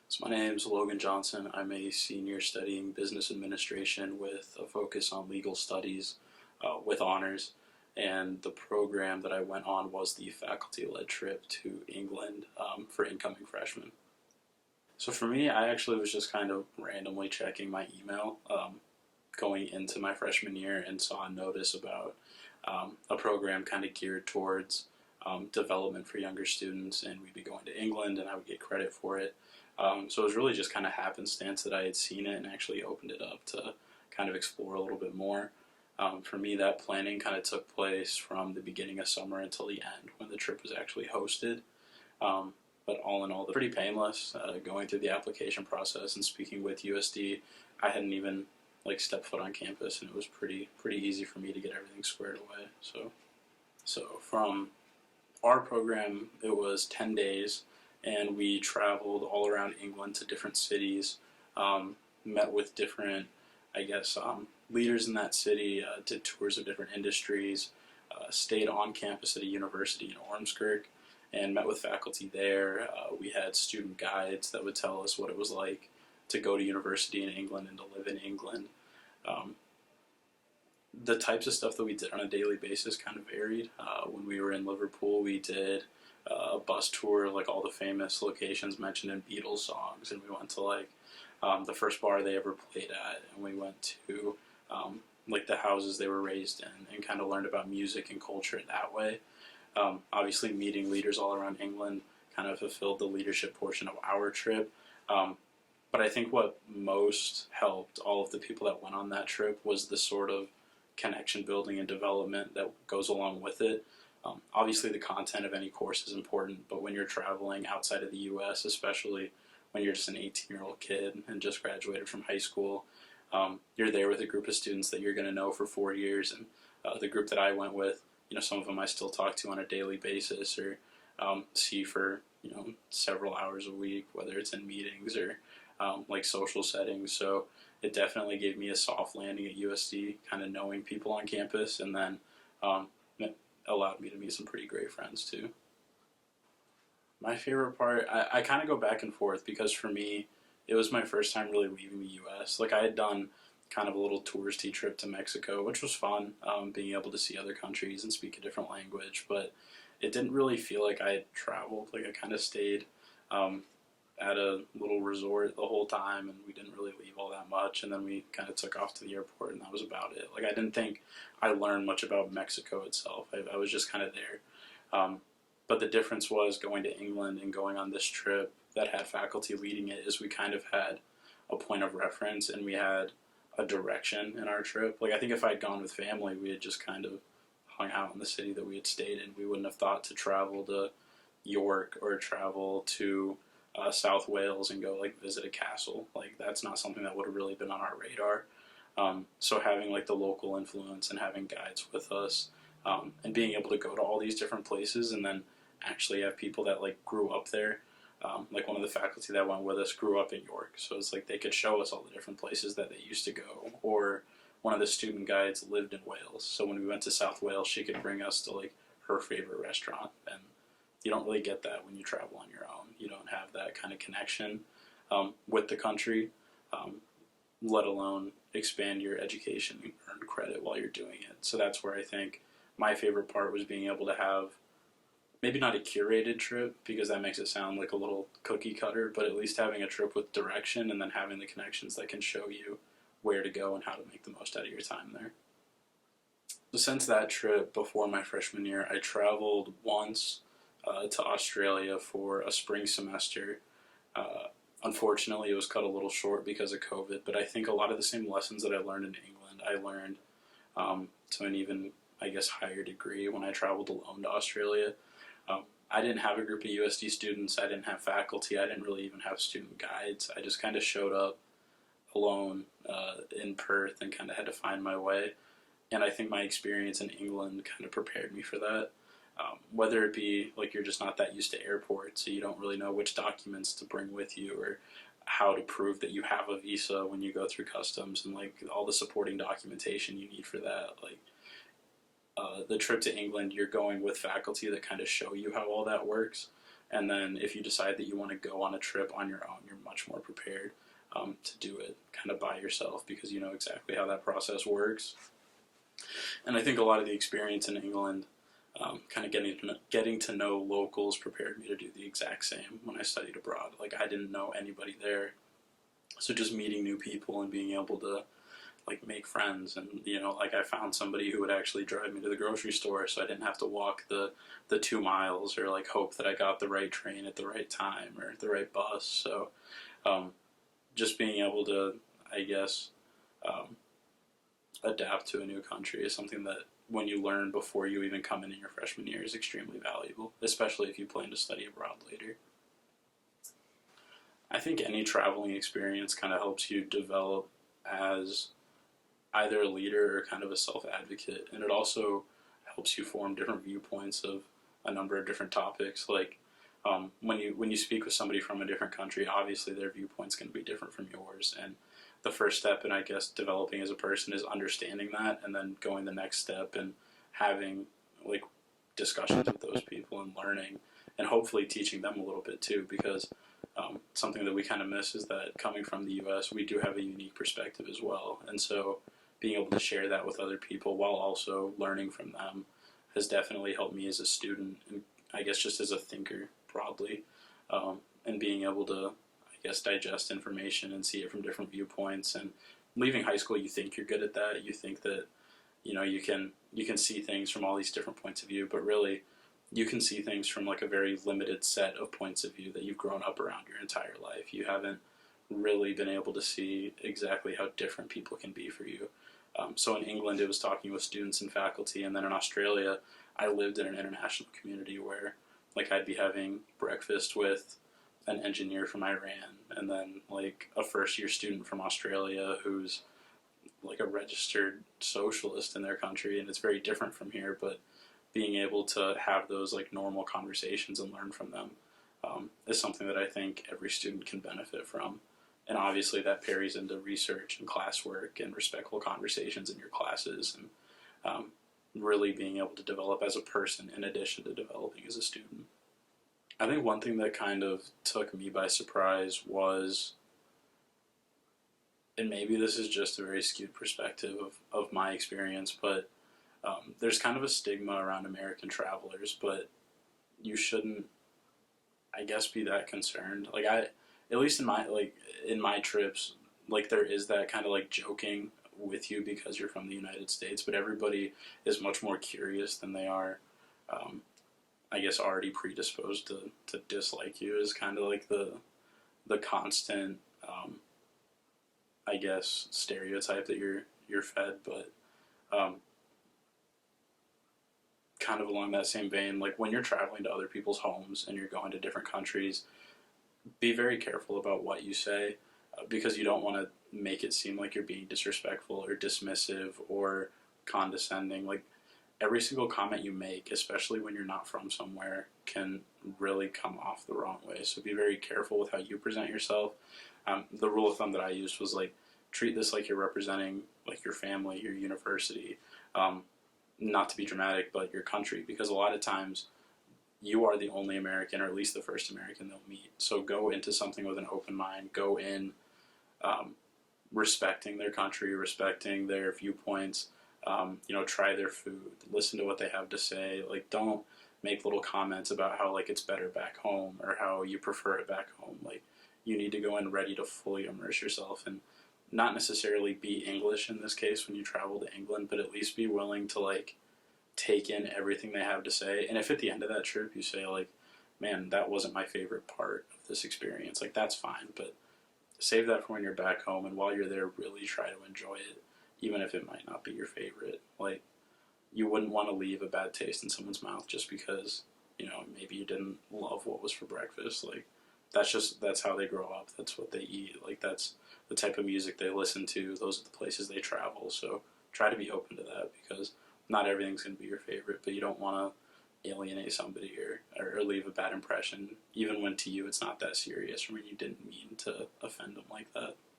So my name is Logan Johnson. I'm a senior studying business administration with a focus on legal studies with honors. And the program that I went on was the faculty-led trip to England for incoming freshmen. So for me, I actually was just kind of randomly checking my email going into my freshman year and saw a notice about a program kind of geared towards development for younger students, and we'd be going to England and I would get credit for it. So it was really just kind of happenstance that I had seen it and actually opened it up to kind of explore a little bit more. For me, that planning kind of took place from the beginning of summer until the end when the trip was actually hosted. But all in all, pretty painless. Going through the application process and speaking with USD, I hadn't even stepped foot on campus, and it was pretty easy for me to get everything squared away. So from our program, it was 10 days. And we traveled all around England to different cities, met with different, leaders in that city, did tours of different industries, stayed on campus at a university in Ormskirk, and met with faculty there. We had student guides that would tell us what it was like to go to university in England and to live in England. The types of stuff that we did on a daily basis kind of varied. When we were in Liverpool, we did a bus tour, all the famous locations mentioned in Beatles songs, and we went to the first bar they ever played at, and we went to the houses they were raised in, and kind of learned about music and culture that way. Obviously, meeting leaders all around England kind of fulfilled the leadership portion of our trip. But I think what most helped all of the people that went on that trip was the sort of connection building and development that goes along with it. Obviously, the content of any course is important, but when you're traveling outside of the U.S., especially when you're just an 18-year-old kid and just graduated from high school, you're there with a group of students that you're going to know for 4 years. And the group that I went with, some of them I still talk to on a daily basis or see for several hours a week, whether it's in meetings or social settings. So it definitely gave me a soft landing at USD, kind of knowing people on campus, and then it allowed me to meet some pretty great friends too. My favorite part, I kind of go back and forth because for me, it was my first time really leaving the U.S. I had done kind of a little touristy trip to Mexico, which was fun, being able to see other countries and speak a different language, but it didn't really feel like I had traveled. I kind of stayed at a little resort the whole time, and we didn't really leave all that much, and then we kind of took off to the airport, and that was about it. I didn't think I learned much about Mexico itself. I was just kind of there. But the difference was going to England and going on this trip that had faculty leading it is we kind of had a point of reference, and we had a direction in our trip. I think if I'd gone with family, we had just kind of hung out in the city that we had stayed in. We wouldn't have thought to travel to York or travel to South Wales and go visit a castle. That's not something that would have really been on our radar. So having the local influence and having guides with us, and being able to go to all these different places and then actually have people that grew up there. One of the faculty that went with us grew up in York, so it's they could show us all the different places that they used to go. Or one of the student guides lived in Wales, so when we went to South Wales, she could bring us to her favorite restaurant. And you don't really get that when you travel on your own. You don't have that kind of connection with the country, let alone expand your education and earn credit while you're doing it. So that's where I think my favorite part was being able to have maybe not a curated trip, because that makes it sound like a little cookie cutter, but at least having a trip with direction and then having the connections that can show you where to go and how to make the most out of your time there. So since that trip before my freshman year, I traveled once to Australia for a spring semester. Unfortunately, it was cut a little short because of COVID, but I think a lot of the same lessons that I learned in England, I learned to an even, higher degree when I traveled alone to Australia. I didn't have a group of USD students, I didn't have faculty, I didn't really even have student guides. I just kind of showed up alone in Perth and kind of had to find my way. And I think my experience in England kind of prepared me for that. Whether it be you're just not that used to airports, so you don't really know which documents to bring with you or how to prove that you have a visa when you go through customs and all the supporting documentation you need for that. The trip to England, you're going with faculty that kind of show you how all that works. And then if you decide that you want to go on a trip on your own, you're much more prepared to do it kind of by yourself because you know exactly how that process works. And I think a lot of the experience in England, kind of getting to know locals, prepared me to do the exact same when I studied abroad. Like I didn't know anybody there, so just meeting new people and being able to like make friends, and you know, like I found somebody who would actually drive me to the grocery store, so I didn't have to walk the 2 miles or like hope that I got the right train at the right time or the right bus. So um, just being able to, I guess, um, adapt to a new country is something that when you learn before you even come in your freshman year is extremely valuable, especially if you plan to study abroad later. I think any traveling experience kind of helps you develop as either a leader or kind of a self-advocate, and it also helps you form different viewpoints of a number of different topics. Like when you speak with somebody from a different country, obviously their viewpoint's going to be different from yours, and the first step in I guess developing as a person is understanding that, and then going the next step and having like discussions with those people and learning, and hopefully teaching them a little bit too, because something that we kind of miss is that coming from the U.S., we do have a unique perspective as well, and so being able to share that with other people while also learning from them has definitely helped me as a student, and I guess just as a thinker broadly, and being able to, I guess, digest information and see it from different viewpoints. And leaving high school, you think you're good at that. You think that you know you can see things from all these different points of view, but really you can see things from like a very limited set of points of view that you've grown up around your entire life. You haven't really been able to see exactly how different people can be for you. So in England, it was talking with students and faculty, and then in Australia, I lived in an international community where, like, I'd be having breakfast with an engineer from Iran, and then like a first-year student from Australia who's like a registered socialist in their country, and it's very different from here. But being able to have those like normal conversations and learn from them is something that I think every student can benefit from. And obviously that carries into research and classwork and respectful conversations in your classes, and really being able to develop as a person in addition to developing as a student. I think one thing that kind of took me by surprise was, and maybe this is just a very skewed perspective of my experience, but there's kind of a stigma around American travelers, but you shouldn't, I guess, be that concerned. Like at least in my trips, like there is that kind of like joking with you because you're from the United States, but everybody is much more curious than they are, I guess, already predisposed to dislike you. Is kind of like the constant, I guess, stereotype that you're fed, but. Kind of along that same vein, like when you're traveling to other people's homes and you're going to different countries, be very careful about what you say, because you don't want to make it seem like you're being disrespectful or dismissive or condescending. Like every single comment you make, especially when you're not from somewhere, can really come off the wrong way. So be very careful with how you present yourself. The rule of thumb that I used was like treat this like you're representing like your family, your university. Not to be dramatic, but your country, because a lot of times you are the only American, or at least the first American they'll meet. So go into something with an open mind. Go in respecting their country, respecting their viewpoints. Try their food, listen to what they have to say. Like, don't make little comments about how like it's better back home or how you prefer it back home. Like, you need to go in ready to fully immerse yourself and not necessarily be English in this case when you travel to England, but at least be willing to like take in everything they have to say. And if at the end of that trip you say like, man, that wasn't my favorite part of this experience, like that's fine, but save that for when you're back home, and while you're there, really try to enjoy it, even if it might not be your favorite. Like, you wouldn't want to leave a bad taste in someone's mouth just because, maybe you didn't love what was for breakfast. Like, that's how they grow up. That's what they eat. Like, that's the type of music they listen to. Those are the places they travel. So try to be open to that, because not everything's going to be your favorite, but you don't want to alienate somebody or leave a bad impression, even when to you it's not that serious, or when you didn't mean to offend them like that.